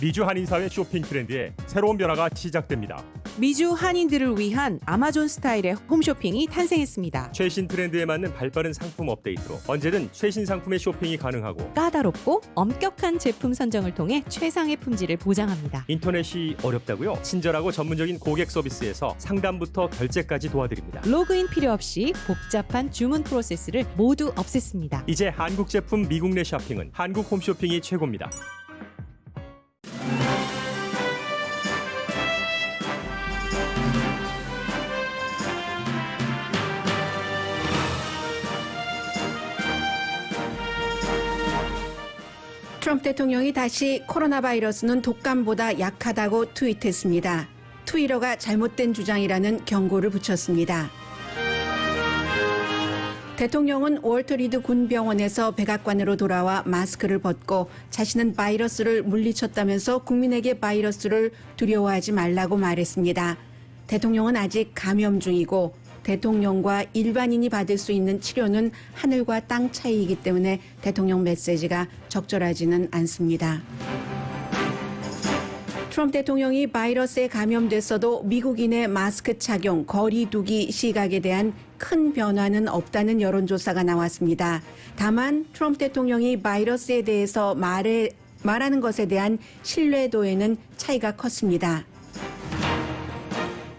미주 한인사회 쇼핑 트렌드에 새로운 변화가 시작됩니다. 미주 한인들을 위한 아마존 스타일의 홈쇼핑이 탄생했습니다. 최신 트렌드에 맞는 발빠른 상품 업데이트로 언제든 최신 상품의 쇼핑이 가능하고 까다롭고 엄격한 제품 선정을 통해 최상의 품질을 보장합니다. 인터넷이 어렵다고요? 친절하고 전문적인 고객 서비스에서 상담부터 결제까지 도와드립니다. 로그인 필요 없이 복잡한 주문 프로세스를 모두 없앴습니다. 이제 한국 제품 미국 내 쇼핑은 한국 홈쇼핑이 최고입니다. 트럼프 대통령이 다시 코로나 바이러스는 독감보다 약하다고 트윗했습니다. 트위터가 잘못된 주장이라는 경고를 붙였습니다. 대통령은 월터 리드 군병원에서 백악관으로 돌아와 마스크를 벗고 자신은 바이러스를 물리쳤다면서 국민에게 바이러스를 두려워하지 말라고 말했습니다. 대통령은 아직 감염 중이고 대통령과 일반인이 받을 수 있는 치료는 하늘과 땅 차이이기 때문에 대통령 메시지가 적절하지는 않습니다. 트럼프 대통령이 바이러스에 감염됐어도 미국인의 마스크 착용, 거리 두기 시각에 대한 큰 변화는 없다는 여론조사가 나왔습니다. 다만 트럼프 대통령이 바이러스에 대해서 말하는 것에 대한 신뢰도에는 차이가 컸습니다.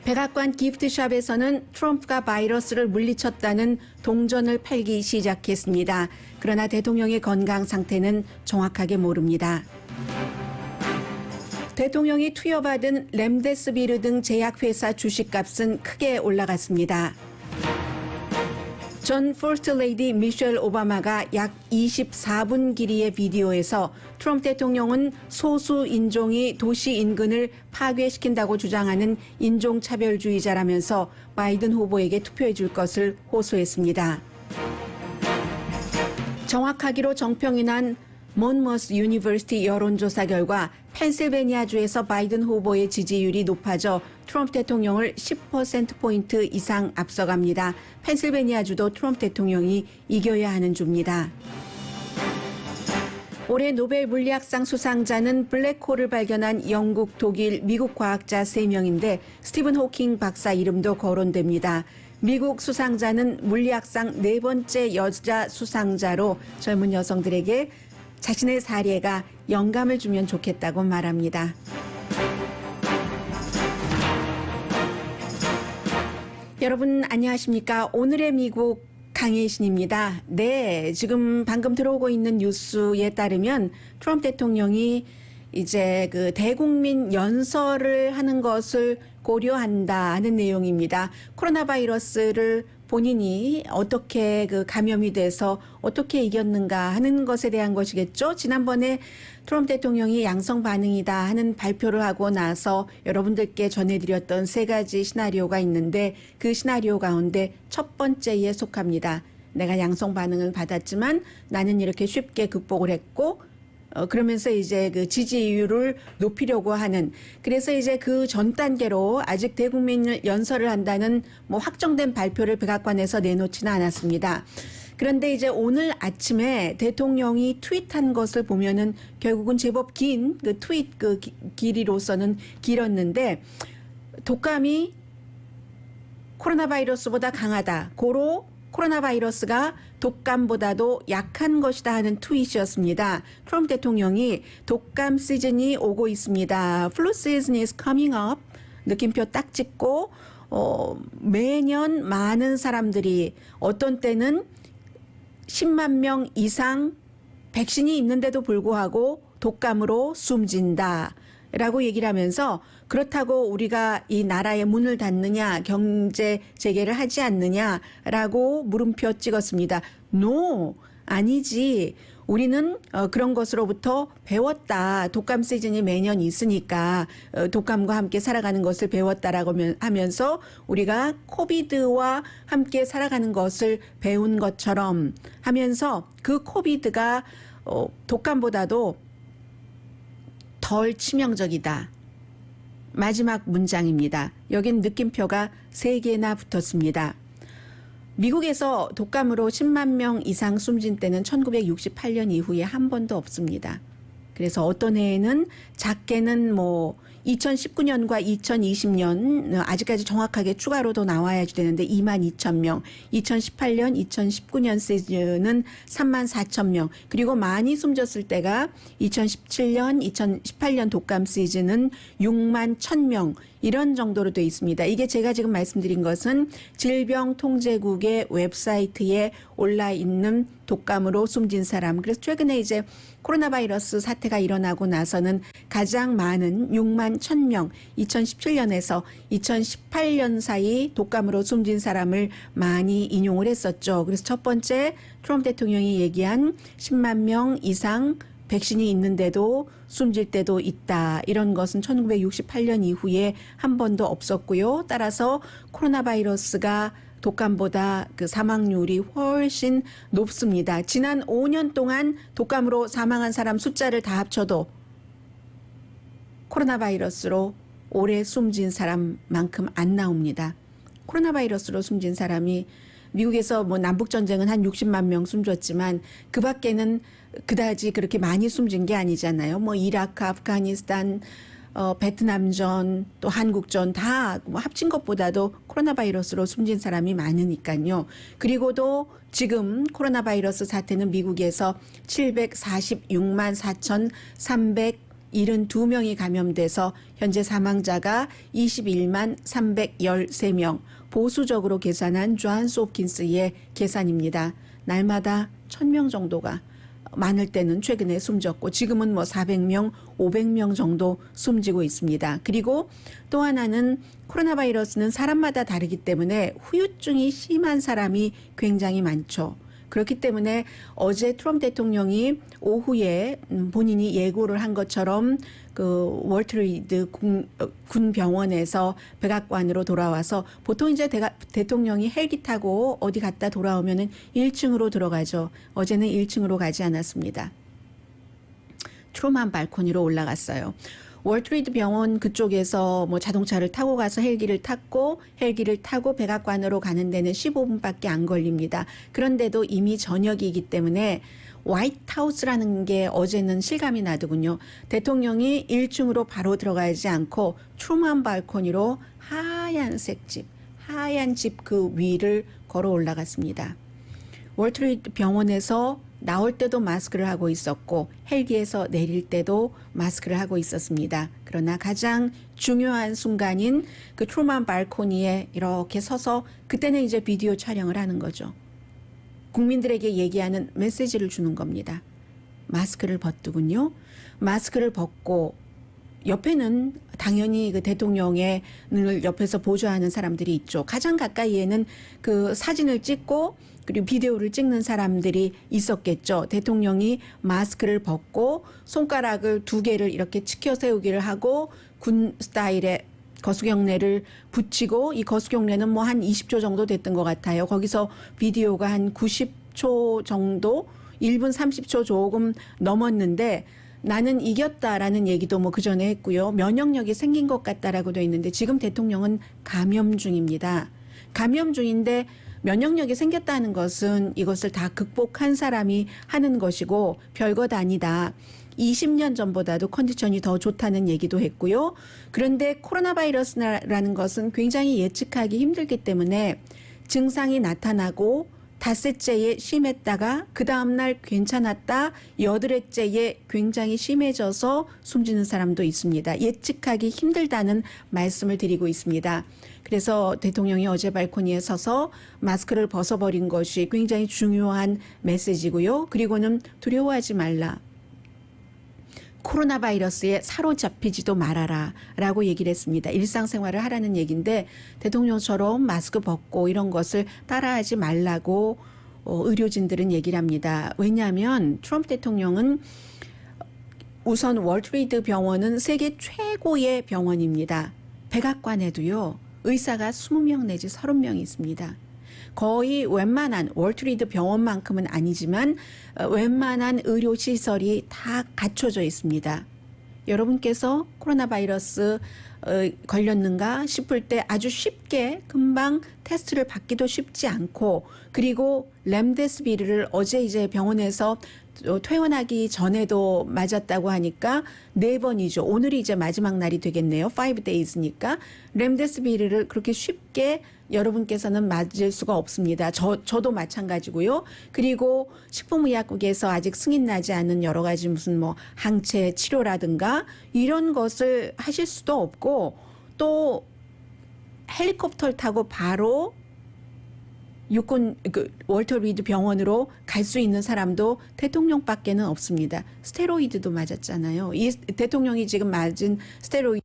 백악관 기프트샵에서는 트럼프가 바이러스를 물리쳤다는 동전을 팔기 시작했습니다. 그러나 대통령의 건강 상태는 정확하게 모릅니다. 대통령이 투여받은 렘데스비르 등 제약회사 주식값은 크게 올라갔습니다. 전 퍼스트 레이디 미셸 오바마가 약 24분 길이의 비디오에서 트럼프 대통령은 소수 인종이 도시 인근을 파괴시킨다고 주장하는 인종차별주의자라면서 바이든 후보에게 투표해 줄 것을 호소했습니다. 정확하기로 정평이 난 몬머스 유니버시티 여론조사 결과 펜실베니아주에서 바이든 후보의 지지율이 높아져 트럼프 대통령을 10%포인트 이상 앞서갑니다. 펜실베니아주도 트럼프 대통령이 이겨야 하는 주입니다. 올해 노벨 물리학상 수상자는 블랙홀을 발견한 영국, 독일, 미국 과학자 3명인데 스티븐 호킹 박사 이름도 거론됩니다. 미국 수상자는 물리학상 4번째 여자 수상자로 젊은 여성들에게 자신의 사례가 영감을 주면 좋겠다고 말합니다. 여러분 안녕하십니까? 오늘의 미국 강혜신입니다. 네, 지금 방금 들어오고 있는 뉴스에 따르면 트럼프 대통령이 이제 그 대국민 연설을 하는 것을 고려한다 하는 내용입니다. 코로나 바이러스를 본인이 어떻게 그 감염이 돼서 어떻게 이겼는가 하는 것에 대한 것이겠죠. 지난번에 트럼프 대통령이 양성 반응이다 하는 발표를 하고 나서 여러분들께 전해드렸던 3가지 시나리오가 있는데 그 시나리오 가운데 첫 번째에 속합니다. 내가 양성 반응을 받았지만 나는 이렇게 쉽게 극복을 했고 그러면서 이제 그 지지율을 높이려고 하는, 그래서 이제 그 전 단계로 아직 대국민 연설을 한다는 뭐 확정된 발표를 백악관에서 내놓지는 않았습니다. 그런데 이제 오늘 아침에 대통령이 트윗한 것을 보면은 결국은 제법 긴 그 트윗 그 길이로서는 길었는데 독감이 코로나 바이러스보다 강하다. 고로 코로나 바이러스가 독감보다도 약한 것이다 하는 트윗이었습니다. 트럼프 대통령이 독감 시즌이 오고 있습니다. Flu season is coming up. 느낌표 딱 찍고 매년 많은 사람들이 어떤 때는 10만 명 이상 백신이 있는데도 불구하고 독감으로 숨진다. 라고 얘기를 하면서 그렇다고 우리가 이 나라의 문을 닫느냐, 경제 재개를 하지 않느냐라고 물음표 찍었습니다. No, 아니지. 우리는 그런 것으로부터 배웠다. 독감 시즌이 매년 있으니까 독감과 함께 살아가는 것을 배웠다라고 하면서 우리가 코비드와 함께 살아가는 것을 배운 것처럼 하면서 그 코비드가 독감보다도 덜 치명적이다. 마지막 문장입니다. 여긴 느낌표가 3개나 붙었습니다. 미국에서 독감으로 10만 명 이상 숨진 때는 1968년 이후에 한 번도 없습니다. 그래서 어떤 해에는 작게는 뭐 2019년과 2020년 아직까지 정확하게 추가로 더 나와야지 되는데 22,000명, 2018년, 2019년 시즌은 34,000명, 그리고 많이 숨졌을 때가 2017년, 2018년 독감 시즌은 61,000명 이런 정도로 돼 있습니다. 이게 제가 지금 말씀드린 것은 질병통제국의 웹사이트에 올라 있는 독감으로 숨진 사람. 그래서 최근에 이제 코로나 바이러스 사태가 일어나고 나서는 가장 많은 61,000명, 2017년에서 2018년 사이 독감으로 숨진 사람을 많이 인용을 했었죠. 그래서 첫 번째 트럼프 대통령이 얘기한 10만 명 이상 백신이 있는데도 숨질 때도 있다. 이런 것은 1968년 이후에 한 번도 없었고요. 따라서 코로나 바이러스가 독감보다 그 사망률이 훨씬 높습니다. 지난 5년 동안 독감으로 사망한 사람 숫자를 다 합쳐도 코로나 바이러스로 올해 숨진 사람만큼 안 나옵니다. 코로나 바이러스로 숨진 사람이 미국에서 뭐 남북 전쟁은 한 60만 명 숨졌지만 그 밖에는 그다지 그렇게 많이 숨진 게 아니잖아요. 뭐 이라크, 아프가니스탄, 베트남전, 또 한국전 다 뭐 합친 것보다도 코로나 바이러스로 숨진 사람이 많으니까요. 그리고도 지금 코로나 바이러스 사태는 미국에서 746만 4,372명이 감염돼서 현재 사망자가 21만 313명. 보수적으로 계산한 존스 홉킨스의 계산입니다. 날마다 1,000명 정도가 많을 때는 최근에 숨졌고 지금은 뭐 400명, 500명 정도 숨지고 있습니다. 그리고 또 하나는 코로나 바이러스는 사람마다 다르기 때문에 후유증이 심한 사람이 굉장히 많죠. 그렇기 때문에 어제 트럼프 대통령이 오후에 본인이 예고를 한 것처럼 그 월트 리드 군 병원에서 백악관으로 돌아와서 보통 이제 대통령이 헬기 타고 어디 갔다 돌아오면은 1층으로 들어가죠. 어제는 1층으로 가지 않았습니다. 트루만 발코니로 올라갔어요. 월트리드 병원 그쪽에서 뭐 자동차를 타고 가서 헬기를 타고 백악관으로 가는 데는 15분밖에 안 걸립니다. 그런데도 이미 저녁이기 때문에 화이트하우스라는 게 어제는 실감이 나더군요. 대통령이 1층으로 바로 들어가지 않고 트루만 발코니로 하얀색 집, 하얀 집 그 위를 걸어 올라갔습니다. 월트리드 병원에서 나올 때도 마스크를 하고 있었고 헬기에서 내릴 때도 마스크를 하고 있었습니다. 그러나 가장 중요한 순간인 그 트루만 발코니에 이렇게 서서 그때는 이제 비디오 촬영을 하는 거죠. 국민들에게 얘기하는 메시지를 주는 겁니다. 마스크를 벗더군요. 마스크를 벗고 옆에는 당연히 그 대통령의 을 옆에서 보좌하는 사람들이 있죠. 가장 가까이에는 그 사진을 찍고 그리고 비디오를 찍는 사람들이 있었겠죠. 대통령이 마스크를 벗고 손가락을 2개를 이렇게 치켜 세우기를 하고 군 스타일의 거수경례를 붙이고 이 거수경례는 뭐 한 20초 정도 됐던 것 같아요. 거기서 비디오가 한 90초 정도 1분 30초 조금 넘었는데 나는 이겼다라는 얘기도 뭐 그전에 했고요. 면역력이 생긴 것 같다라고 돼 있는데 지금 대통령은 감염 중입니다. 감염 중인데 면역력이 생겼다는 것은 이것을 다 극복한 사람이 하는 것이고 별것 아니다. 20년 전보다도 컨디션이 더 좋다는 얘기도 했고요. 그런데 코로나 바이러스라는 것은 굉장히 예측하기 힘들기 때문에 증상이 나타나고 닷새째에 심했다가 그 다음날 괜찮았다 8회째에 굉장히 심해져서 숨지는 사람도 있습니다. 예측하기 힘들다는 말씀을 드리고 있습니다. 그래서 대통령이 어제 발코니에 서서 마스크를 벗어버린 것이 굉장히 중요한 메시지고요. 그리고는 두려워하지 말라. 코로나 바이러스에 사로잡히지도 말아라 라고 얘기를 했습니다. 일상생활을 하라는 얘기인데 대통령처럼 마스크 벗고 이런 것을 따라하지 말라고 의료진들은 얘기를 합니다. 왜냐하면 트럼프 대통령은 우선 월트리드 병원은 세계 최고의 병원입니다. 백악관에도요. 의사가 20명 내지 30명이 있습니다. 거의 웬만한 월트리드 병원만큼은 아니지만 웬만한 의료시설이 다 갖춰져 있습니다. 여러분께서 코로나 바이러스 걸렸는가 싶을 때 아주 쉽게 금방 테스트를 받기도 쉽지 않고, 그리고 렘데스비르를 어제 이제 병원에서 퇴원하기 전에도 맞았다고 하니까 4번이죠. 오늘이 이제 마지막 날이 되겠네요. 5days니까 렘데스비르를 그렇게 쉽게 여러분께서는 맞을 수가 없습니다. 저도 마찬가지고요. 그리고 식품의약국에서 아직 승인 나지 않은 여러 가지 무슨 뭐 항체 치료라든가 이런 것을 하실 수도 없고, 또 헬리콥터를 타고 바로 육군 월터 리드 병원으로 갈 수 있는 사람도 대통령밖에는 없습니다. 스테로이드도 맞았잖아요. 이 대통령이 지금 맞은 스테로이드는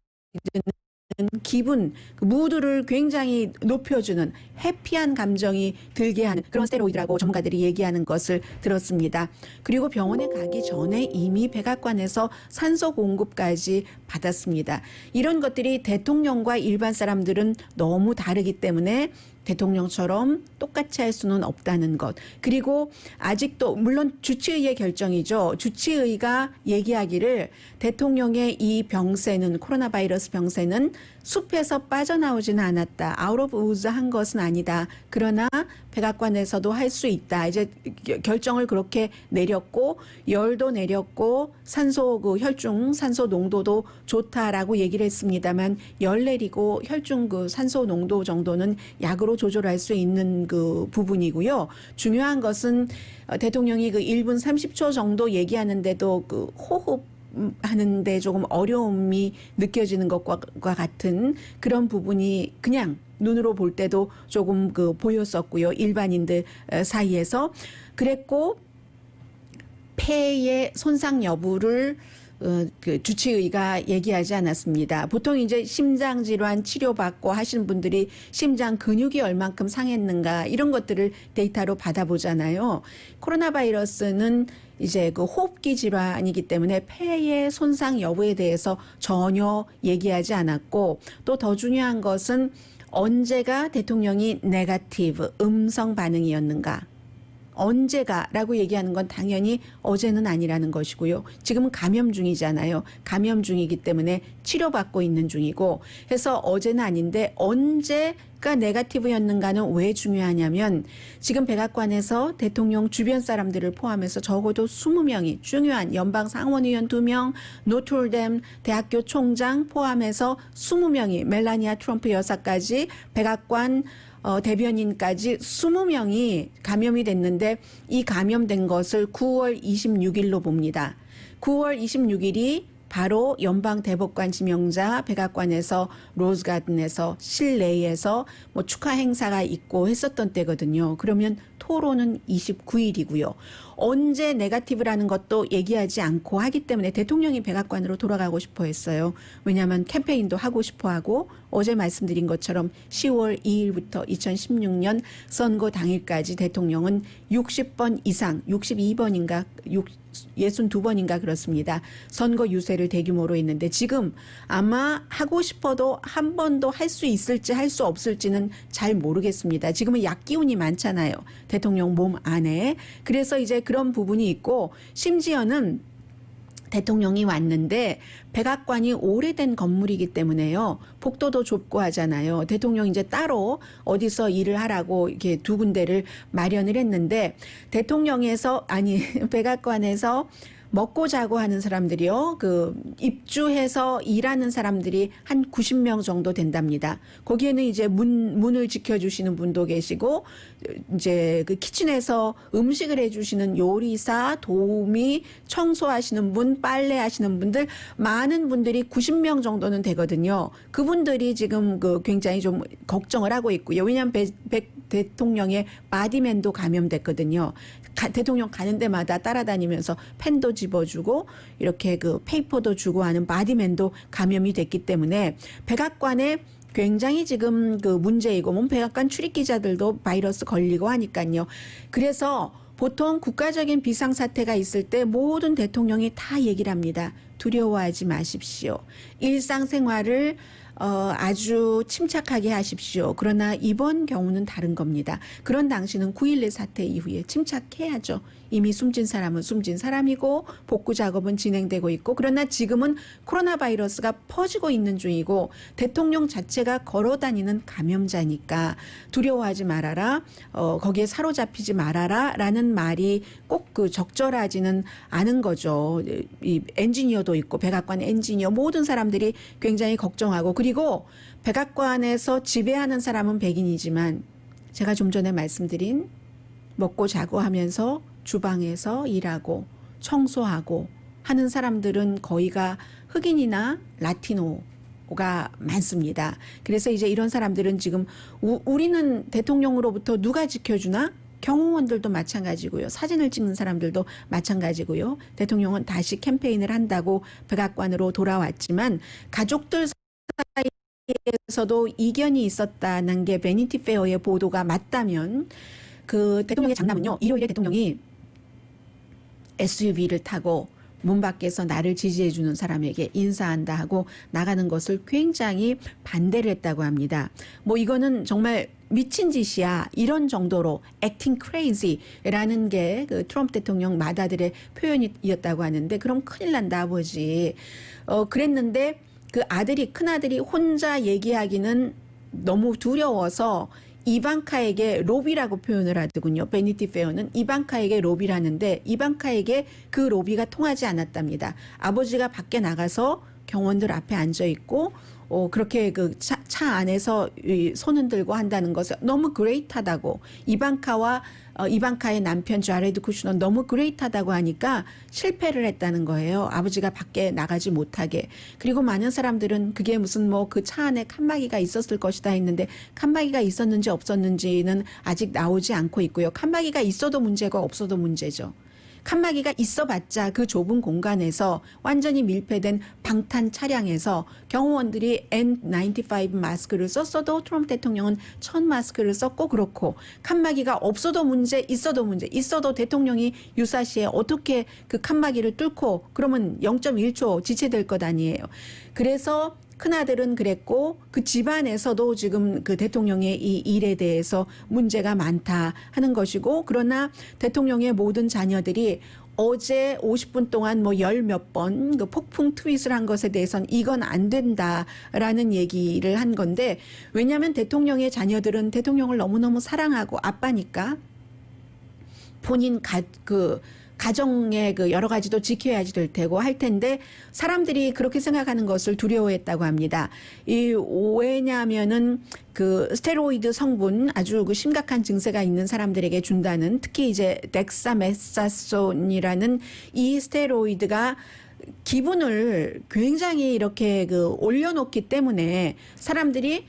기분, 무드를 굉장히 높여주는 해피한 감정이 들게 하는 그런 스테로이드라고 전문가들이 얘기하는 것을 들었습니다. 그리고 병원에 가기 전에 이미 백악관에서 산소 공급까지 받았습니다. 이런 것들이 대통령과 일반 사람들은 너무 다르기 때문에 대통령처럼 똑같이 할 수는 없다는 것. 그리고 아직도 물론 주치의의 결정이죠. 주치의가 얘기하기를 대통령의 이 병세는, 코로나 바이러스 병세는 숲에서 빠져나오지는 않았다. 아웃 오브 우즈 한 것은 아니다. 그러나 백악관에서도 할 수 있다. 이제 결정을 그렇게 내렸고, 열도 내렸고, 혈중 산소 농도도 좋다라고 얘기를 했습니다만, 열 내리고 혈중 산소 농도 정도는 약으로 조절할 수 있는 부분이고요. 중요한 것은 대통령이 1분 30초 정도 얘기하는데도 호흡 하는데 조금 어려움이 느껴지는 것과 같은 그런 부분이 그냥 눈으로 볼 때도 조금 보였었고요. 일반인들 사이에서. 그랬고, 폐의 손상 여부를 주치의가 얘기하지 않았습니다. 보통 이제 심장 질환 치료받고 하시는 분들이 심장 근육이 얼만큼 상했는가 이런 것들을 데이터로 받아보잖아요. 코로나 바이러스는 이제 호흡기 질환이기 때문에 폐의 손상 여부에 대해서 전혀 얘기하지 않았고, 또 더 중요한 것은 언제가 대통령이 네거티브 음성 반응이었는가. 언제가라고 얘기하는 건 당연히 어제는 아니라는 것이고요. 지금은 감염 중이잖아요. 감염 중이기 때문에 치료받고 있는 중이고 해서 어제는 아닌데, 언제가 네거티브였는가는 왜 중요하냐면, 지금 백악관에서 대통령 주변 사람들을 포함해서 적어도 20명이 중요한 연방 상원의원 2명, 노트르담 대학교 총장 포함해서 20명이, 멜라니아 트럼프 여사까지 백악관 대변인까지 20명이 감염이 됐는데, 이 감염된 것을 9월 26일로 봅니다. 9월 26일이 바로 연방 대법관 지명자 백악관에서 로즈가든에서 실내에서 뭐 축하 행사가 있고 했었던 때거든요. 그러면 토론은 29일이고요. 언제 네거티브라는 것도 얘기하지 않고 하기 때문에 대통령이 백악관으로 돌아가고 싶어 했어요. 왜냐하면 캠페인도 하고 싶어 하고, 어제 말씀드린 것처럼 10월 2일부터 2016년 선거 당일까지 대통령은 60번 이상, 62번인가 62번인가 그렇습니다. 선거 유세를 대규모로 했는데, 지금 아마 하고 싶어도 한 번도 할 수 있을지 할 수 없을지는 잘 모르겠습니다. 지금은 약기운이 많잖아요. 대통령 몸 안에. 그래서 이제 그런 부분이 있고, 심지어는 대통령이 왔는데 백악관이 오래된 건물이기 때문에요. 복도도 좁고 하잖아요. 대통령 이제 따로 어디서 일을 하라고 이렇게 2군데를 마련을 했는데, 백악관에서 먹고 자고 하는 사람들이요. 입주해서 일하는 사람들이 한 90명 정도 된답니다. 거기에는 이제 문을 지켜주시는 분도 계시고, 이제 키친에서 음식을 해주시는 요리사, 도우미, 청소하시는 분, 빨래하시는 분들, 많은 분들이 90명 정도는 되거든요. 그분들이 지금 굉장히 좀 걱정을 하고 있고요. 왜냐하면 대통령의 바디맨도 감염됐거든요. 대통령 가는 데마다 따라다니면서 펜도 집어주고 이렇게 페이퍼도 주고 하는 바디맨도 감염이 됐기 때문에 백악관에 굉장히 지금 문제이고, 백악관 출입 기자들도 바이러스 걸리고 하니까요. 그래서 보통 국가적인 비상사태가 있을 때 모든 대통령이 다 얘기를 합니다. 두려워하지 마십시오. 일상생활을 아주 침착하게 하십시오. 그러나 이번 경우는 다른 겁니다. 그런 당시는 9.11 사태 이후에 침착해야죠. 이미 숨진 사람은 숨진 사람이고 복구 작업은 진행되고 있고, 그러나 지금은 코로나 바이러스가 퍼지고 있는 중이고 대통령 자체가 걸어다니는 감염자니까 두려워하지 말아라, 거기에 사로잡히지 말아라 라는 말이 꼭 그 적절하지는 않은 거죠. 이 엔지니어도 있고 백악관 엔지니어 모든 사람들이 굉장히 걱정하고, 그리고 백악관에서 지배하는 사람은 백인이지만 제가 좀 전에 말씀드린 먹고 자고 하면서 주방에서 일하고 청소하고 하는 사람들은 거의가 흑인이나 라티노가 많습니다. 그래서 이제 이런 사람들은 지금 우리는 대통령으로부터 누가 지켜주나? 경호원들도 마찬가지고요. 사진을 찍는 사람들도 마찬가지고요. 대통령은 다시 캠페인을 한다고 백악관으로 돌아왔지만 가족들 사이에서도 이견이 있었다는 게 베니티 페어의 보도가 맞다면, 그 대통령의 장남은요, 일요일에 대통령이 SUV를 타고 문 밖에서 나를 지지해 주는 사람에게 인사한다 하고 나가는 것을 굉장히 반대를 했다고 합니다. 뭐 이거는 정말 미친 짓이야, 이런 정도로 acting crazy라는 게 그 트럼프 대통령 맏아들의 표현이었다고 하는데, 그럼 큰일 난다 아버지. 그랬는데 그 아들이, 큰아들이 혼자 얘기하기는 너무 두려워서 이방카에게 로비라고 표현을 하더군요. 베니티 페어는 이방카에게 로비를 하는데 이방카에게 그 로비가 통하지 않았답니다. 아버지가 밖에 나가서 경원들 앞에 앉아 있고 그렇게 그 차 안에서 손 흔들고 한다는 것은 너무 그레이트하다고, 이방카의 남편 자레드 쿠슈너는 너무 그레이트하다고 하니까 실패를 했다는 거예요. 아버지가 밖에 나가지 못하게. 그리고 많은 사람들은 그게 무슨 뭐 그 차 안에 칸막이가 있었을 것이다 했는데 칸막이가 있었는지 없었는지는 아직 나오지 않고 있고요. 칸막이가 있어도 문제고 없어도 문제죠. 칸막이가 있어봤자 그 좁은 공간에서 완전히 밀폐된 방탄 차량에서 경호원들이 N95 마스크를 썼어도 트럼프 대통령은 천 마스크를 썼고, 그렇고 칸막이가 없어도 문제, 있어도 문제, 있어도 대통령이 유사시에 어떻게 그 칸막이를 뚫고 그러면 0.1초 지체될 것 아니에요. 그래서 큰아들은 그랬고 그 집안에서도 지금 그 대통령의 이 일에 대해서 문제가 많다 하는 것이고, 그러나 대통령의 모든 자녀들이 어제 50분 동안 뭐 열 몇 번 그 폭풍 트윗을 한 것에 대해서는 이건 안 된다라는 얘기를 한 건데, 왜냐하면 대통령의 자녀들은 대통령을 너무너무 사랑하고 아빠니까 본인 가정의 그 여러 가지도 지켜야지 될 테고 할 텐데, 사람들이 그렇게 생각하는 것을 두려워했다고 합니다. 왜냐하면은 그 스테로이드 성분 아주 그 심각한 증세가 있는 사람들에게 준다는, 특히 이제 덱사메사손이라는 이 스테로이드가 기분을 굉장히 이렇게 그 올려놓기 때문에 사람들이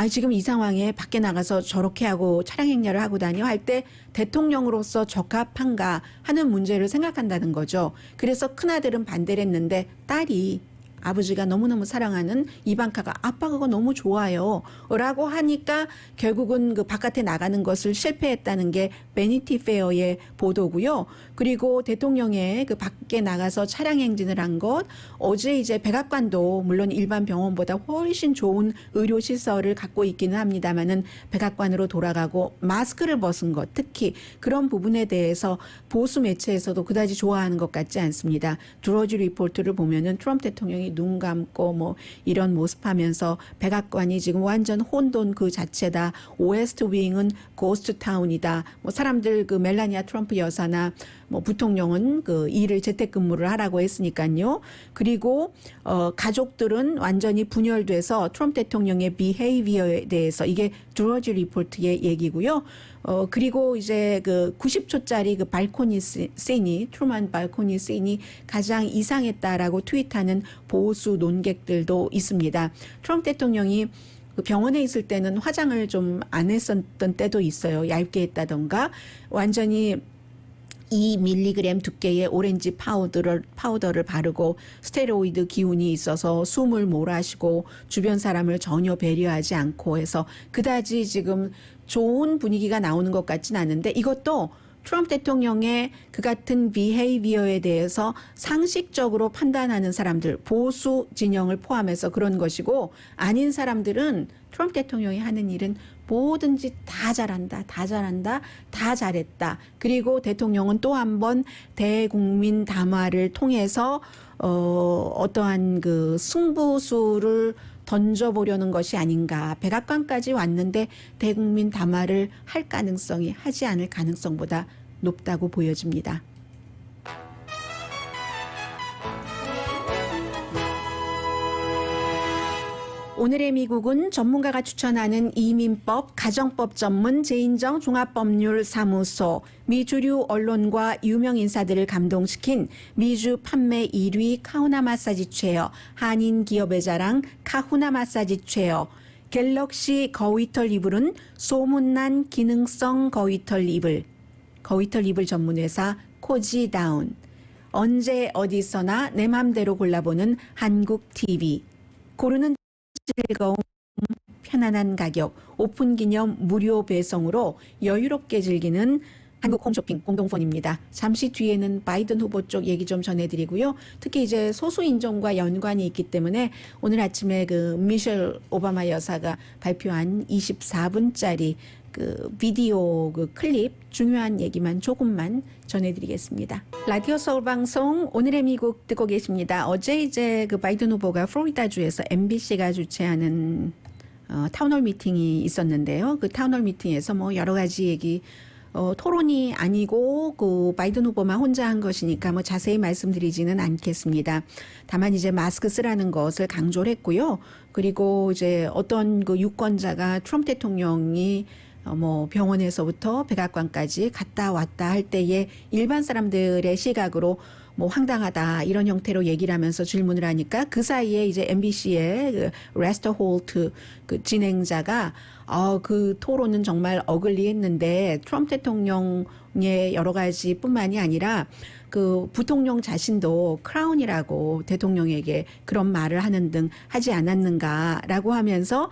지금 이 상황에 밖에 나가서 저렇게 하고 차량 행렬을 하고 다녀 할 때 대통령으로서 적합한가 하는 문제를 생각한다는 거죠. 그래서 큰아들은 반대를 했는데 딸이, 아버지가 너무너무 사랑하는 이방카가 아빠 그거 너무 좋아요 라고 하니까 결국은 그 바깥에 나가는 것을 실패했다는 게 베니티 페어의 보도고요. 그리고 대통령의 그 밖에 나가서 차량 행진을 한 것, 어제 이제 백악관도 물론 일반 병원보다 훨씬 좋은 의료 시설을 갖고 있기는 합니다만은 백악관으로 돌아가고 마스크를 벗은 것, 특히 그런 부분에 대해서 보수 매체에서도 그다지 좋아하는 것 같지 않습니다. 드러지 리포트를 보면은 트럼프 대통령이 눈 감고 뭐 이런 모습하면서 백악관이 지금 완전 혼돈 그 자체다. 오웨스트 윙은 고스트 타운이다. 뭐 사람들 그 멜라니아 트럼프 여사나 뭐 부통령은 그 일을 재택근무를 하라고 했으니까요. 그리고 가족들은 완전히 분열돼서 트럼프 대통령의 비헤이비어에 대해서, 이게 드러지 리포트의 얘기고요. 그리고 이제 그 90초짜리 그 발코니 씬이, 트루만 발코니 씬이 가장 이상했다라고 트윗하는 보수 논객들도 있습니다. 트럼프 대통령이 그 병원에 있을 때는 화장을 좀 안 했었던 때도 있어요. 얇게 했다던가 완전히 2mg 두께의 오렌지 파우더를 바르고 스테로이드 기운이 있어서 숨을 몰아쉬고 주변 사람을 전혀 배려하지 않고 해서 그다지 지금 좋은 분위기가 나오는 것 같진 않은데, 이것도 트럼프 대통령의 그 같은 비헤이비어에 대해서 상식적으로 판단하는 사람들, 보수 진영을 포함해서 그런 것이고, 아닌 사람들은 트럼프 대통령이 하는 일은 뭐든지 다 잘한다, 다 잘한다, 다 잘했다. 그리고 대통령은 또 한 번 대국민 담화를 통해서 어떠한 그 승부수를 던져보려는 것이 아닌가. 백악관까지 왔는데 대국민 담화를 할 가능성이 하지 않을 가능성보다 높다고 보여집니다. 오늘의 미국은 전문가가 추천하는 이민법, 가정법 전문 제인정 종합법률사무소, 미주류 언론과 유명 인사들을 감동시킨 미주 판매 1위 카후나 마사지 체어, 한인 기업의 자랑 카후나 마사지 체어, 갤럭시 거위털 이불은 소문난 기능성 거위털 이불 전문회사 코지다운, 언제 어디서나 내 맘대로 골라보는 한국 TV, 고르는 즐거움, 편안한 가격, 오픈 기념 무료 배송으로 여유롭게 즐기는 한국 홈쇼핑 공동폰입니다. 잠시 뒤에는 바이든 후보 쪽 얘기 좀 전해드리고요. 특히 이제 소수인종과 연관이 있기 때문에 오늘 아침에 그 미셸 오바마 여사가 발표한 24분짜리 그 비디오 그 클립 중요한 얘기만 조금만 전해드리겠습니다. 라디오 서울 방송 오늘의 미국 듣고 계십니다. 어제 이제 그 바이든 후보가 플로리다주에서 MBC가 주최하는 타운홀 미팅이 있었는데요. 그 타운홀 미팅에서 뭐 여러 가지 얘기 토론이 아니고 그 바이든 후보만 혼자 한 것이니까 뭐 자세히 말씀드리지는 않겠습니다. 다만 이제 마스크 쓰라는 것을 강조를 했고요. 그리고 이제 어떤 그 유권자가 트럼프 대통령이 뭐 병원에서부터 백악관까지 갔다 왔다 할 때에 일반 사람들의 시각으로 뭐 황당하다 이런 형태로 얘기를 하면서 질문을 하니까 그 사이에 이제 MBC의 그 레스터 홀트 그 진행자가 그 토론은 정말 어글리했는데 트럼프 대통령의 여러 가지 뿐만이 아니라 그 부통령 자신도 크라운이라고 대통령에게 그런 말을 하는 등 하지 않았는가라고 하면서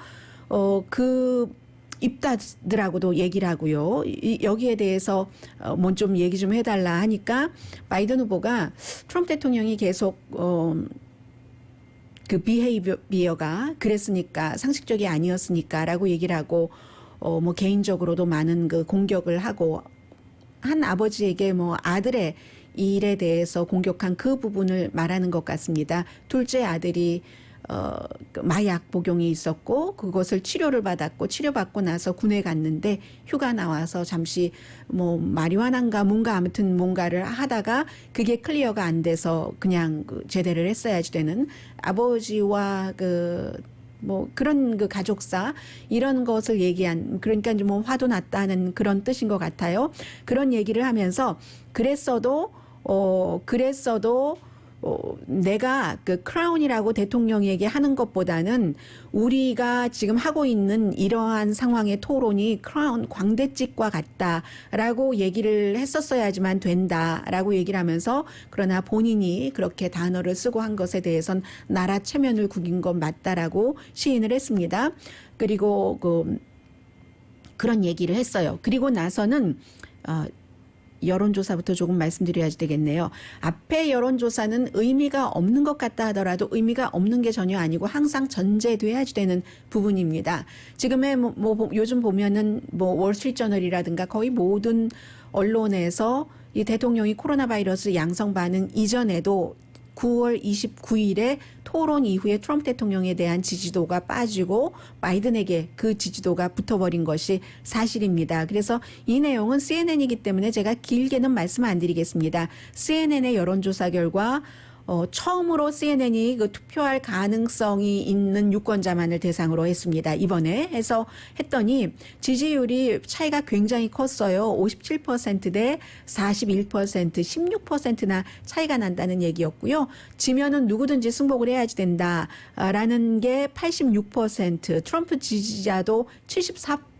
그 입다들하고도 얘기를 하고요. 여기에 대해서 뭐 좀 얘기 좀 해달라 하니까 바이든 후보가 트럼프 대통령이 계속 그 비헤이비어가 그랬으니까 상식적이 아니었으니까라고 얘기를 하고 뭐 개인적으로도 많은 그 공격을 하고 한 아버지에게 뭐 아들의 일에 대해서 공격한 그 부분을 말하는 것 같습니다. 둘째 아들이 마약 복용이 있었고 그것을 치료를 받았고 치료받고 나서 군에 갔는데 휴가 나와서 잠시 뭐 마리화나인가 뭔가 아무튼 뭔가를 하다가 그게 클리어가 안 돼서 그냥 제대를 했어야지 되는 아버지와 뭐 그런 그 가족사 이런 것을 얘기한 그러니까 뭐 화도 났다는 그런 뜻인 것 같아요. 그런 얘기를 하면서 그랬어도 내가 그 크라운이라고 대통령에게 하는 것보다는 우리가 지금 하고 있는 이러한 상황의 토론이 크라운 광대찍과 같다라고 얘기를 했었어야지만 된다라고 얘기를 하면서 그러나 본인이 그렇게 단어를 쓰고 한 것에 대해선 나라 체면을 구긴 건 맞다라고 시인을 했습니다. 그리고 그런 얘기를 했어요. 그리고 나서는 여론조사부터 조금 말씀드려야 되겠네요. 앞에 여론조사는 의미가 없는 것 같다 하더라도 의미가 없는 게 전혀 아니고 항상 전제돼야지 되는 부분입니다. 지금의 뭐 요즘 보면은 뭐 월스트리트저널이라든가 거의 모든 언론에서 이 대통령이 코로나 바이러스 양성 반응 이전에도 9월 29일에 토론 이후에 트럼프 대통령에 대한 지지도가 빠지고 바이든에게 그 지지도가 붙어버린 것이 사실입니다. 그래서 이 내용은 CNN이기 때문에 제가 길게는 말씀 안 드리겠습니다. CNN의 여론조사 결과 처음으로 CNN이 그 투표할 가능성이 있는 유권자만을 대상으로 했습니다. 이번에 해서 했더니 지지율이 차이가 굉장히 컸어요. 57% 대 41%, 16%나 차이가 난다는 얘기였고요. 지면은 누구든지 승복을 해야지 된다라는 게 86%, 트럼프 지지자도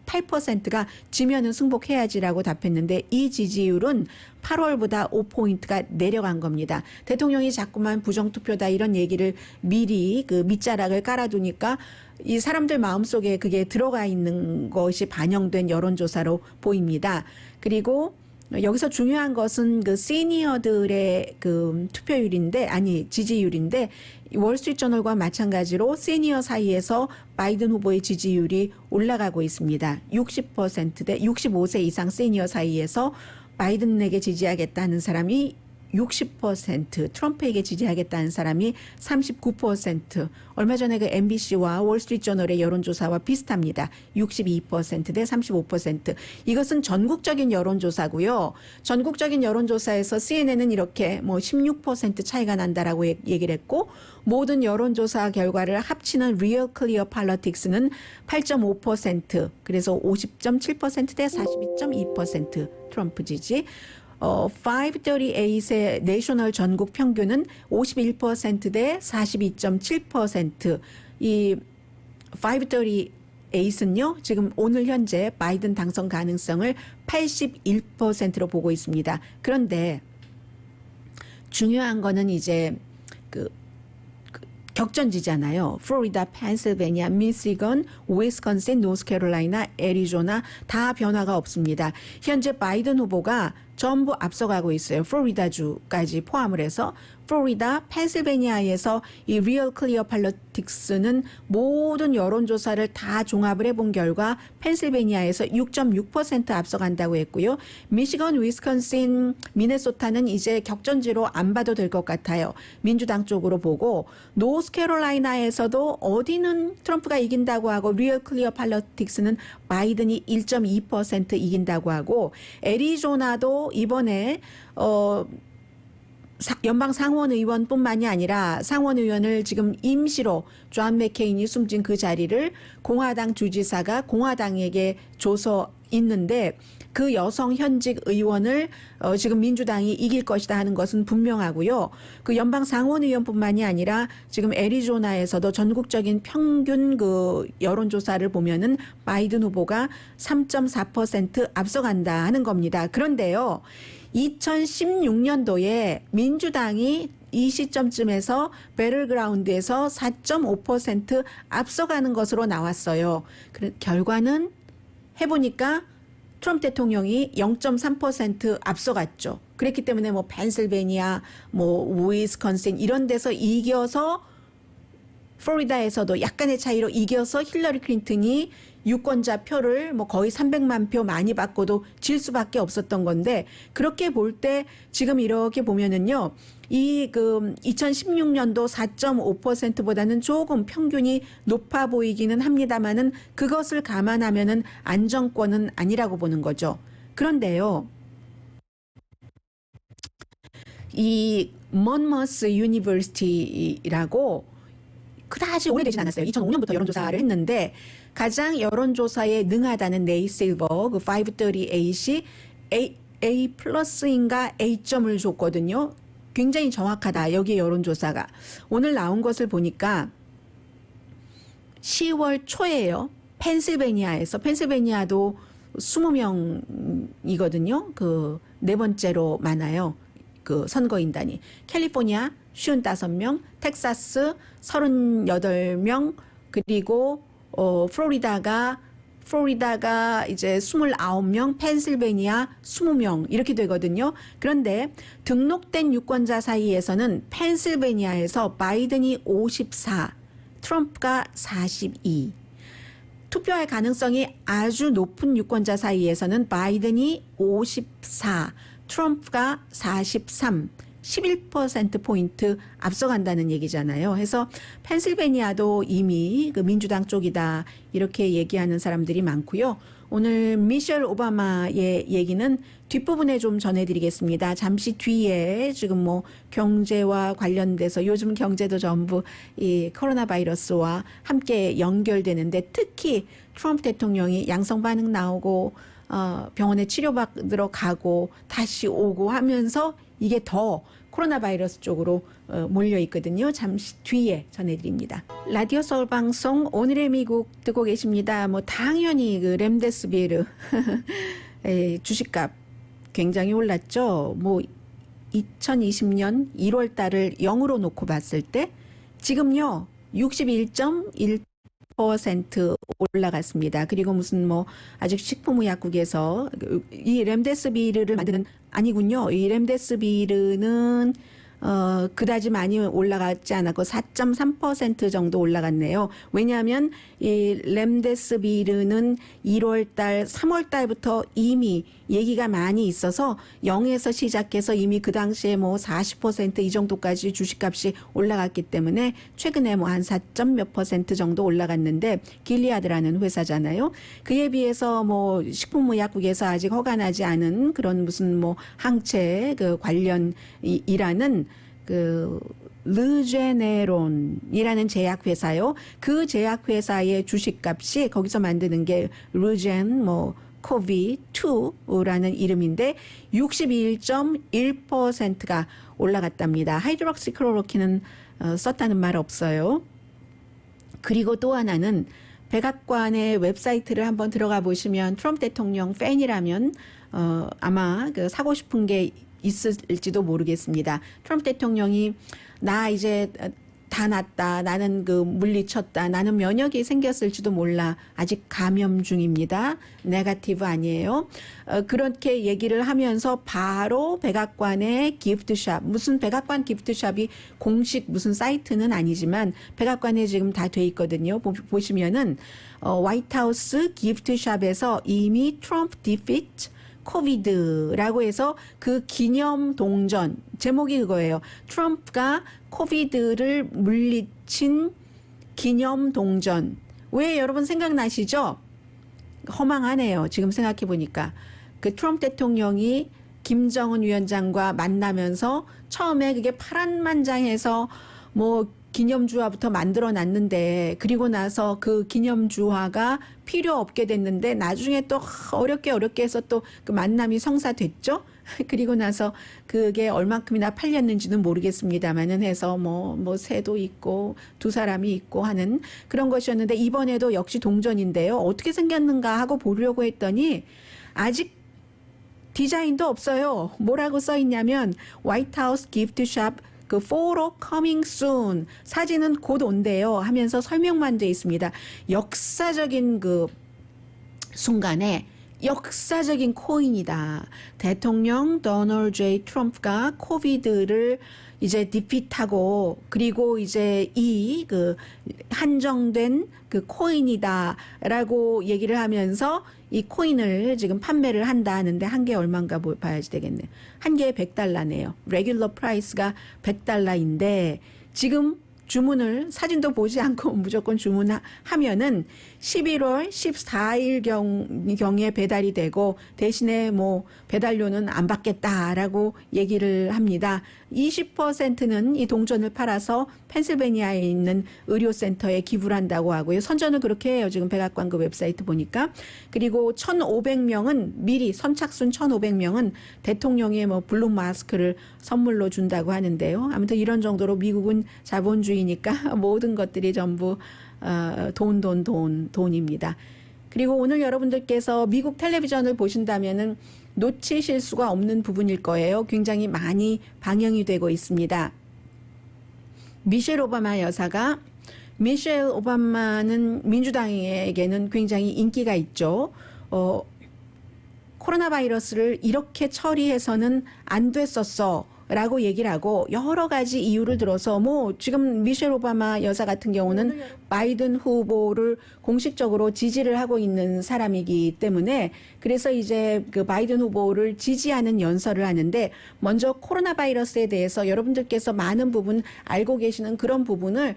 8%가 지면은 승복해야지라고 답했는데 이 지지율은 8월보다 5포인트가 내려간 겁니다. 대통령이 자꾸만 부정투표다 이런 얘기를 미리 그 밑자락을 깔아두니까 이 사람들 마음속에 그게 들어가 있는 것이 반영된 여론조사로 보입니다. 그리고 여기서 중요한 것은 그 시니어들의 그 투표율인데, 아니 지지율인데, 월스트리트저널과 마찬가지로 시니어 사이에서 바이든 후보의 지지율이 올라가고 있습니다. 60%대 65세 이상 시니어 사이에서 바이든에게 지지하겠다는 사람이 60%, 트럼프에게 지지하겠다는 사람이 39%. 얼마 전에 그 MBC와 월스트리트저널의 여론조사와 비슷합니다. 62%대 35%. 이것은 전국적인 여론조사고요. 전국적인 여론조사에서 CNN은 이렇게 뭐 16% 차이가 난다라고 얘기를 했고, 모든 여론조사 결과를 합치는 Real Clear Politics는 8.5%, 그래서 50.7%대 42.2% 트럼프 지지. 538의 내셔널 전국 평균은 51%대 42.7%. 이 538은요, 지금 오늘 현재 바이든 당선 가능성을 81%로 보고 있습니다. 그런데 중요한 거는 이제 그 격전지잖아요. 플로리다, 펜실베니아, 미시건, 위스콘신, 노스캐롤라이나, 애리조나 다 변화가 없습니다. 현재 바이든 후보가 전부 앞서가고 있어요. 플로리다주까지 포함을 해서 플로리다, 펜실베니아에서 이 리얼 클리어 팔러틱스는 모든 여론조사를 다 종합을 해본 결과 펜실베니아에서 6.6% 앞서간다고 했고요. 미시건, 위스콘신, 미네소타는 이제 격전지로 안 봐도 될 것 같아요. 민주당 쪽으로 보고, 노스캐롤라이나에서도 어디는 트럼프가 이긴다고 하고 리얼 클리어 팔러틱스는 바이든이 1.2% 이긴다고 하고, 애리조나도 이번에 연방 상원의원뿐만이 아니라 상원의원을 지금 임시로 존 맥케인이 숨진 그 자리를 공화당 주지사가 공화당에게 줘서 있는데, 그 여성 현직 의원을 지금 민주당이 이길 것이다 하는 것은 분명하고요. 그 연방 상원의원뿐만이 아니라 지금 애리조나에서도 전국적인 평균 그 여론조사를 보면은 바이든 후보가 3.4% 앞서간다 하는 겁니다. 그런데요, 2016년도에 민주당이 이 시점쯤에서 배틀그라운드에서 4.5% 앞서가는 것으로 나왔어요. 결과는 해보니까 트럼프 대통령이 0.3% 앞서갔죠. 그랬기 때문에 뭐 펜실베니아, 뭐 위스콘신 이런 데서 이겨서, 플로리다에서도 약간의 차이로 이겨서 힐러리 클린턴이 유권자 표를 뭐 거의 300만 표 많이 받고도 질 수밖에 없었던 건데, 그렇게 볼 때 지금 이렇게 보면은요, 이 그 2016년도 4.5%보다는 조금 평균이 높아 보이기는 합니다만은 그것을 감안하면은 안정권은 아니라고 보는 거죠. 그런데요, 이 먼머스 유니버시티라고 그다지 오래되진 않았어요. 2005년부터 여론조사를 했는데 가장 여론조사에 능하다는 네이 실버 그 538이 A 플러스인가 A점을 줬거든요. 굉장히 정확하다. 여기 여론조사가. 오늘 나온 것을 보니까 10월 초에요. 펜실베니아도 20명이거든요. 그 네 번째로 많아요. 그 선거인단이. 캘리포니아 55명, 텍사스 38명, 그리고 플로리다가 이제 29명, 펜실베니아 20명 이렇게 되거든요. 그런데 등록된 유권자 사이에서는 펜실베니아에서 바이든이 54, 트럼프가 42. 투표할 가능성이 아주 높은 유권자 사이에서는 바이든이 54, 트럼프가 43, 11%포인트 앞서간다는 얘기잖아요. 그래서 펜실베니아도 이미 그 민주당 쪽이다 이렇게 얘기하는 사람들이 많고요. 오늘 미셸 오바마의 얘기는 뒷부분에 좀 전해드리겠습니다. 잠시 뒤에 지금 뭐 경제와 관련돼서 요즘 경제도 전부 이 코로나 바이러스와 함께 연결되는데, 특히 트럼프 대통령이 양성 반응 나오고 병원에 치료받으러 가고 다시 오고 하면서 이게 더 코로나 바이러스 쪽으로 몰려 있거든요. 잠시 뒤에 전해드립니다. 라디오 서울 방송 오늘의 미국 듣고 계십니다. 뭐 당연히 그 렘데스비르 주식값 굉장히 올랐죠. 뭐 2020년 1월 달을 0으로 놓고 봤을 때 지금요 61.1% 30% 올라갔습니다. 그리고 무슨 뭐 아직 식품의약국에서 이 렘데스비르를 만드는 아니군요. 이 렘데스비르는 그다지 많이 올라갔지 않았고 4.3% 정도 올라갔네요. 왜냐하면 이 렘데스비르는 1월 달, 3월 달부터 이미 얘기가 많이 있어서 0에서 시작해서 이미 그 당시에 뭐 40% 이 정도까지 주식값이 올라갔기 때문에 최근에 뭐 한 4몇 % 정도 올라갔는데 길리아드라는 회사잖아요. 그에 비해서 뭐 식품의약국에서 아직 허가나지 않은 그런 무슨 뭐 항체 그 관련이라는 그 르제네론이라는 제약회사요. 그 제약회사의 주식값이 거기서 만드는 게 르젠 뭐 코비2라는 이름인데 61.1%가 올라갔답니다. 하이드록시클로로킨은 썼다는 말 없어요. 그리고 또 하나는 백악관의 웹사이트를 한번 들어가 보시면 트럼프 대통령 팬이라면 아마 그 사고 싶은 게 있을지도 모르겠습니다. 트럼프 대통령이 나 이제 다 났다. 나는 그 물리쳤다. 나는 면역이 생겼을지도 몰라. 아직 감염 중입니다. 네거티브 아니에요. 그렇게 얘기를 하면서 바로 백악관의 기프트샵, 무슨 백악관 기프트샵이 공식 무슨 사이트는 아니지만 백악관에 지금 다 돼 있거든요. 보시면은 화이트하우스 기프트샵에서 이미 트럼프 디피트 코비드라고 해서 그 기념 동전 제목이 그거예요. 트럼프가 코비드를 물리친 기념 동전. 왜 여러분 생각나시죠? 허망하네요. 지금 생각해 보니까 그 트럼프 대통령이 김정은 위원장과 만나면서 처음에 그게 파란만장해서 뭐 기념주화부터 만들어 놨는데 그리고 나서 그 기념주화가 필요 없게 됐는데 나중에 또 어렵게 해서 또 그 만남이 성사됐죠. 그리고 나서 그게 얼만큼이나 팔렸는지는 모르겠습니다만은 해서 뭐 새도 있고 두 사람이 있고 하는 그런 것이었는데 이번에도 역시 동전인데요. 어떻게 생겼는가 하고 보려고 했더니 아직 디자인도 없어요. 뭐라고 써 있냐면 화이트하우스 기프트샵 그 photo coming soon 사진은 곧 온대요 하면서 설명만 돼 있습니다. 역사적인 그 순간에 역사적인 코인이다. 대통령 도널드 J 트럼프가 코비드를 이제 디피트하고 그리고 이제 이 그 한정된 그 코인이다라고 얘기를 하면서 이 코인을 지금 판매를 한다 하는데 한 개 얼마인가 봐야지 되겠네. 한 개에 $100네요. 레귤러 프라이스가 $100인데 지금 주문을 사진도 보지 않고 무조건 주문하면은 11월 14일 경에 배달이 되고 대신에 뭐 배달료는 안 받겠다라고 얘기를 합니다. 20%는 이 동전을 팔아서 펜실베니아에 있는 의료센터에 기부를 한다고 하고요. 선전을 그렇게 해요. 지금 백악관 그 웹사이트 보니까. 그리고 1,500명은 미리 선착순 1,500명은 대통령의 뭐 블루 마스크를 선물로 준다고 하는데요. 아무튼 이런 정도로 미국은 자본주의니까 모든 것들이 전부 돈입니다. 그리고 오늘 여러분들께서 미국 텔레비전을 보신다면은 놓치실 수가 없는 부분일 거예요. 굉장히 많이 방영이 되고 있습니다. 미셸 오바마 여사가 미셸 오바마는 민주당에게는 굉장히 인기가 있죠. 코로나 바이러스를 이렇게 처리해서는 안 됐었어. 라고 얘기를 하고 여러 가지 이유를 들어서 뭐 지금 미셸 오바마 여사 같은 경우는 바이든 후보를 공식적으로 지지를 하고 있는 사람이기 때문에 그래서 이제 그 바이든 후보를 지지하는 연설을 하는데 먼저 코로나 바이러스에 대해서 여러분들께서 많은 부분 알고 계시는 그런 부분을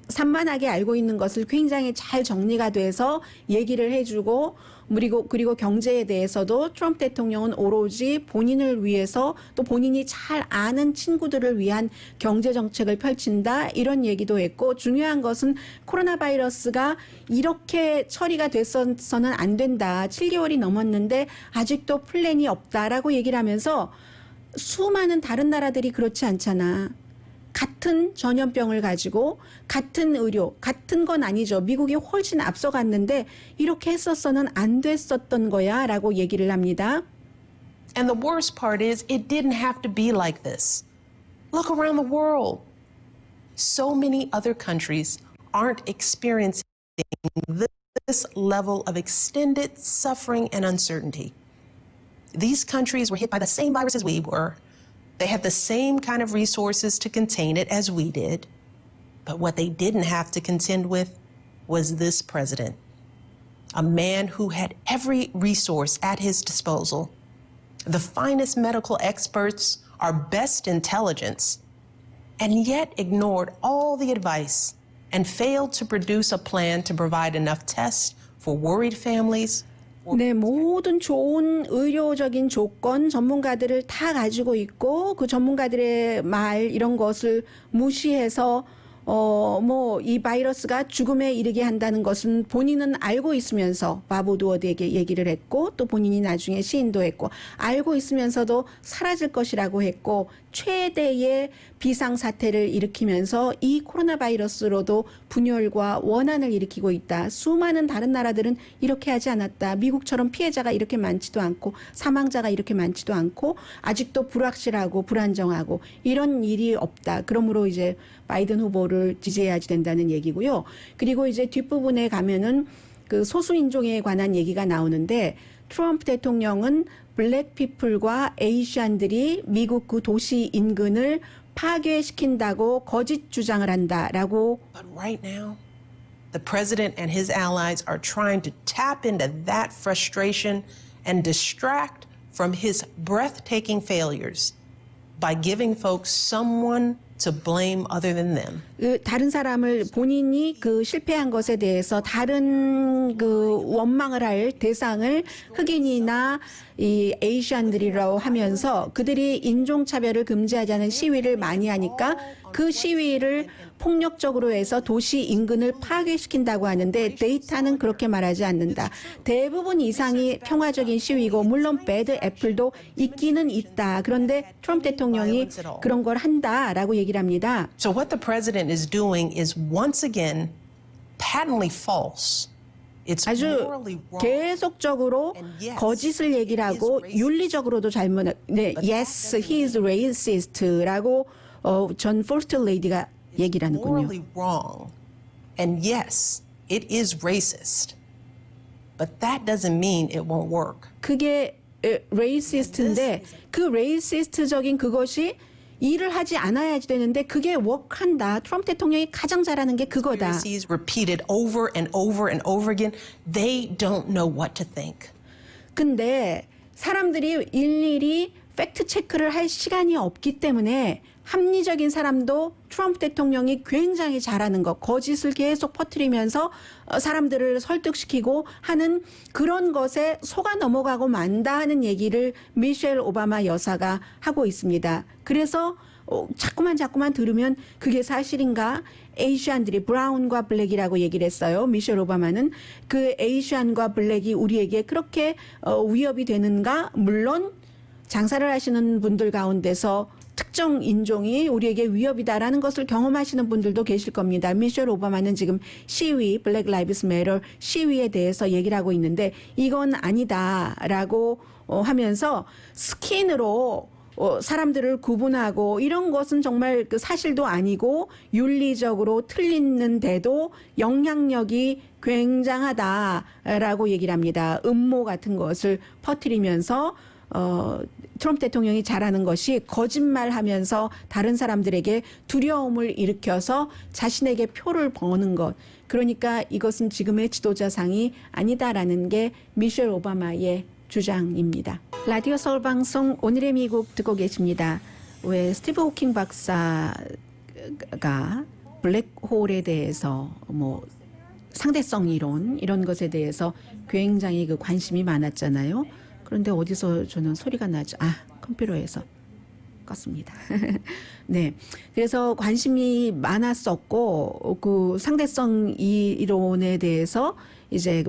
산만하게 알고 있는 것을 굉장히 잘 정리가 돼서 얘기를 해주고 그리고 경제에 대해서도 트럼프 대통령은 오로지 본인을 위해서 또 본인이 잘 아는 친구들을 위한 경제 정책을 펼친다 이런 얘기도 했고 중요한 것은 코로나 바이러스가 이렇게 처리가 됐어서는 안 된다. 7개월이 넘었는데 아직도 플랜이 없다라고 얘기를 하면서 수많은 다른 나라들이 그렇지 않잖아. 같은 전염병을 가지고 같은 의료, 같은 건 아니죠. 미국이 훨씬 앞서갔는데 이렇게 했었어는 안 됐었던 거야 라고 얘기를 합니다. And the worst part is it didn't have to be like this. Look around the world. So many other countries aren't experiencing this level of extended suffering and uncertainty. These countries were hit by the same virus as we were. They had the same kind of resources to contain it as we did. But what they didn't have to contend with was this president, a man who had every resource at his disposal, the finest medical experts, our best intelligence, and yet ignored all the advice and failed to produce a plan to provide enough tests for worried families. 네, 모든 좋은 의료적인 조건 전문가들을 다 가지고 있고 그 전문가들의 말 이런 것을 무시해서 이 바이러스가 죽음에 이르게 한다는 것은 본인은 알고 있으면서 바보 우드워드에게 얘기를 했고 또 본인이 나중에 시인도 했고 알고 있으면서도 사라질 것이라고 했고 최대의 비상사태를 일으키면서 이 코로나 바이러스로도 분열과 원한을 일으키고 있다. 수많은 다른 나라들은 이렇게 하지 않았다. 미국처럼 피해자가 이렇게 많지도 않고 사망자가 이렇게 많지도 않고 아직도 불확실하고 불안정하고 이런 일이 없다. 그러므로 이제 바이든 후보를 지지해야지 된다는 얘기고요. 그리고 이제 뒷부분에 가면은 그 소수인종에 관한 얘기가 나오는데 트럼프 대통령은 블랙피플과 에이시안들이 미국 그 도시 인근을 파괴시킨다고 거짓 주장을 한다라고. But right now, the president and his allies are trying to tap into that frustration and distract from his breathtaking failures by giving folks someone to blame other than them. 다른 사람을 본인이 그 실패한 것에 대해서 다른 그 원망을 할 대상을 흑인이나 이 에이시안들이라고 하면서 그들이 인종차별을 금지하자는 시위를 많이 하니까 그 시위를 폭력적으로 해서 도시 인근을 파괴시킨다고 하는데 데이터는 그렇게 말하지 않는다. 대부분 이상이 평화적인 시위고 물론 배드 애플도 있기는 있다. 그런데 트럼프 대통령이 그런 걸 한다라고 얘기를 합니다. So what the president is doing is once again patently false. It's 아주 morally wrong. 계속적으로 거짓을 얘기를 하고 윤리적으로도 잘못. 네, yes, he is racist라고 전 퍼스트 레이디가 얘기를 하는군요. Morally wrong. And yes, it is racist. But that doesn't mean it won't work. 그게 레이시스트인데 그 레이시스트적인 그것이 일을 하지 않아야지 되는데 그게 워크한다. 트럼프 대통령이 가장 잘하는 게 그거다. Conspiracies repeated over and over and over again. They don't know what to think. 근데 사람들이 일일이 팩트 체크를 할 시간이 없기 때문에 합리적인 사람도 트럼프 대통령이 굉장히 잘하는 것, 거짓을 계속 퍼뜨리면서 사람들을 설득시키고 하는 그런 것에 속아 넘어가고 만다 하는 얘기를 미셸 오바마 여사가 하고 있습니다. 그래서 자꾸만 들으면 그게 사실인가? 에이시안들이 브라운과 블랙이라고 얘기를 했어요. 미셸 오바마는 그 에이시안과 블랙이 우리에게 그렇게 위협이 되는가? 물론 장사를 하시는 분들 가운데서 특정 인종이 우리에게 위협이다라는 것을 경험하시는 분들도 계실 겁니다. 미셸 오바마는 지금 시위, 블랙 라이브스 매터 시위에 대해서 얘기를 하고 있는데 이건 아니다라고 하면서 스킨으로 사람들을 구분하고 이런 것은 정말 그 사실도 아니고 윤리적으로 틀리는데도 영향력이 굉장하다라고 얘기를 합니다. 음모 같은 것을 퍼뜨리면서 트럼프 대통령이 잘하는 것이 거짓말하면서 다른 사람들에게 두려움을 일으켜서 자신에게 표를 버는 것. 그러니까 이것은 지금의 지도자상이 아니다라는 게 미셸 오바마의 주장입니다. 라디오 서울 방송 오늘의 미국 듣고 계십니다. 왜 스티브 호킹 박사가 블랙홀에 대해서 상대성 이론 이런 것에 대해서 굉장히 그 관심이 많았잖아요. 그런데 어디서 저는 소리가 나죠. 컴퓨터에서 껐습니다. 네. 그래서 관심이 많았었고, 그 상대성 이론에 대해서 이제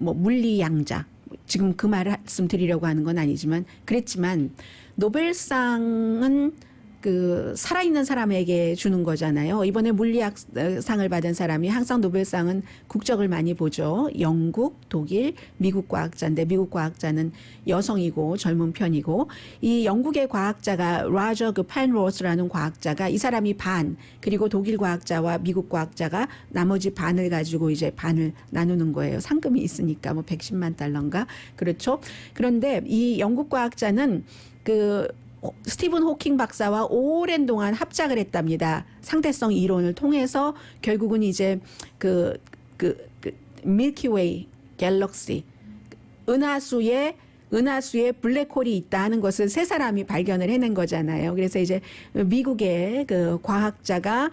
물리양자, 지금 그 말을 말씀드리려고 하는 건 아니지만, 그랬지만, 노벨상은 그 살아있는 사람에게 주는 거잖아요. 이번에 물리학상을 받은 사람이 항상 노벨상은 국적을 많이 보죠. 영국, 독일, 미국 과학자인데 미국 과학자는 여성이고 젊은 편이고 이 영국의 과학자가 라저 그 펜로스라는 과학자가 이 사람이 반 그리고 독일 과학자와 미국 과학자가 나머지 반을 가지고 이제 반을 나누는 거예요. 상금이 있으니까 뭐 110만 달러인가 그렇죠. 그런데 이 영국 과학자는 그 스티븐 호킹 박사와 오랜 동안 합작을 했답니다. 상대성 이론을 통해서 결국은 이제 그 밀키웨이 갤럭시 은하수에 블랙홀이 있다는 것을 세 사람이 발견을 해낸 거잖아요. 그래서 이제 미국의 그 과학자가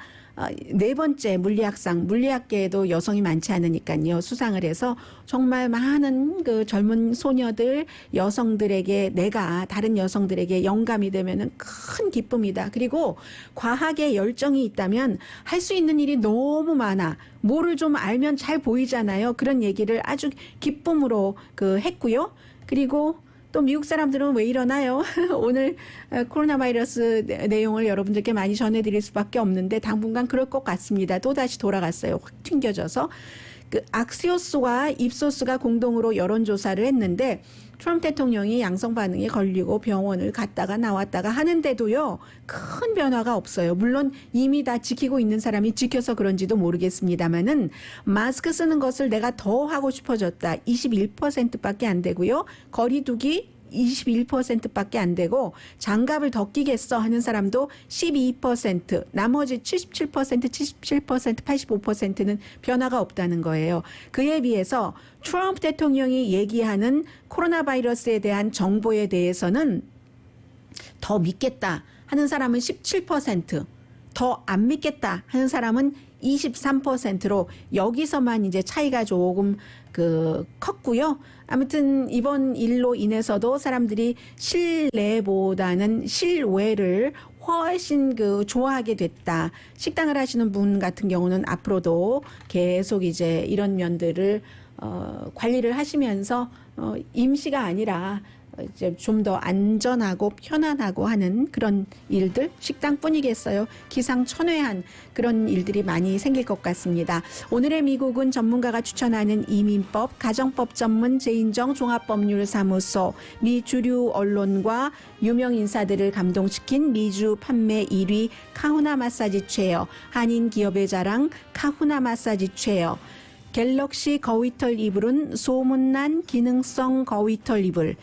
네 번째 물리학계에도 여성이 많지 않으니까요. 수상을 해서 정말 많은 그 젊은 소녀들, 여성들에게 내가 다른 여성들에게 영감이 되면은 큰 기쁨이다. 그리고 과학에 열정이 있다면 할 수 있는 일이 너무 많아. 뭐를 좀 알면 잘 보이잖아요. 그런 얘기를 아주 기쁨으로 그 했고요. 그리고 또 미국 사람들은 왜 이러나요? 오늘 코로나 바이러스 내용을 여러분들께 많이 전해드릴 수밖에 없는데 당분간 그럴 것 같습니다. 또다시 돌아갔어요. 확 튕겨져서. 그 악시오스와 입소스가 공동으로 여론조사를 했는데 트럼프 대통령이 양성 반응에 걸리고 병원을 갔다가 나왔다가 하는데도요. 큰 변화가 없어요. 물론 이미 다 지키고 있는 사람이 지켜서 그런지도 모르겠습니다만은 마스크 쓰는 것을 내가 더 하고 싶어졌다. 21%밖에 안 되고요. 거리 두기 21%밖에 안 되고 장갑을 더 끼겠어 하는 사람도 12%, 나머지 77%, 85%는 변화가 없다는 거예요. 그에 비해서 트럼프 대통령이 얘기하는 코로나 바이러스에 대한 정보에 대해서는 더 믿겠다 하는 사람은 17%, 더 안 믿겠다 하는 사람은 23%로 여기서만 이제 차이가 조금 컸고요. 아무튼 이번 일로 인해서도 사람들이 실내보다는 실외를 훨씬 좋아하게 됐다. 식당을 하시는 분 같은 경우는 앞으로도 계속 이제 이런 면들을 관리를 하시면서 임시가 아니라 이제 좀 더 안전하고 편안하고 하는 그런 일들 식당뿐이겠어요. 기상천외한 그런 일들이 많이 생길 것 같습니다. 오늘의 미국은 전문가가 추천하는 이민법, 가정법 전문 제인정 종합법률사무소, 미 주류 언론과 유명 인사들을 감동시킨 미주 판매 1위 카후나 마사지 체어, 한인 기업의 자랑 카후나 마사지 체어, 갤럭시 거위털 이불은 소문난 기능성 거위털 이불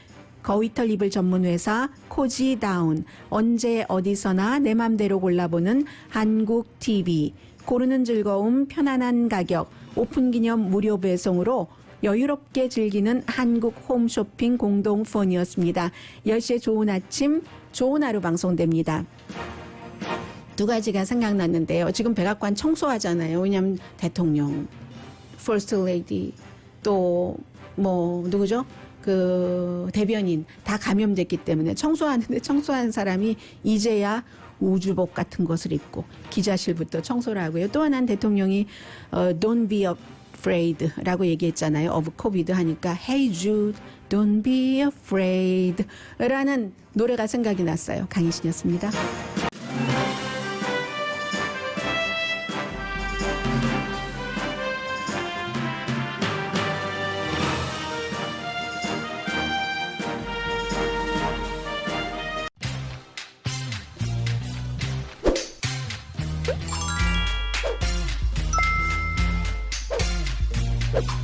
전문 회사 코지다운, 언제 어디서나 내 맘대로 골라보는 한국 TV, 고르는 즐거움 편안한 가격, 오픈 기념 무료 배송으로 여유롭게 즐기는 한국 홈쇼핑 공동폰이었습니다. 10시에 좋은 아침, 좋은 하루 방송됩니다. 두 가지가 생각났는데요. 지금 백악관 청소하잖아요. 왜냐하면 대통령, 퍼스트 레이디, 또 누구죠? 대변인 다 감염됐기 때문에 청소하는 사람이 이제야 우주복 같은 것을 입고 기자실부터 청소를 하고요. 또 하나는 대통령이 Don't be afraid 라고 얘기했잖아요. of COVID 하니까 Hey Jude, don't be afraid 라는 노래가 생각이 났어요. 강희신이었습니다. you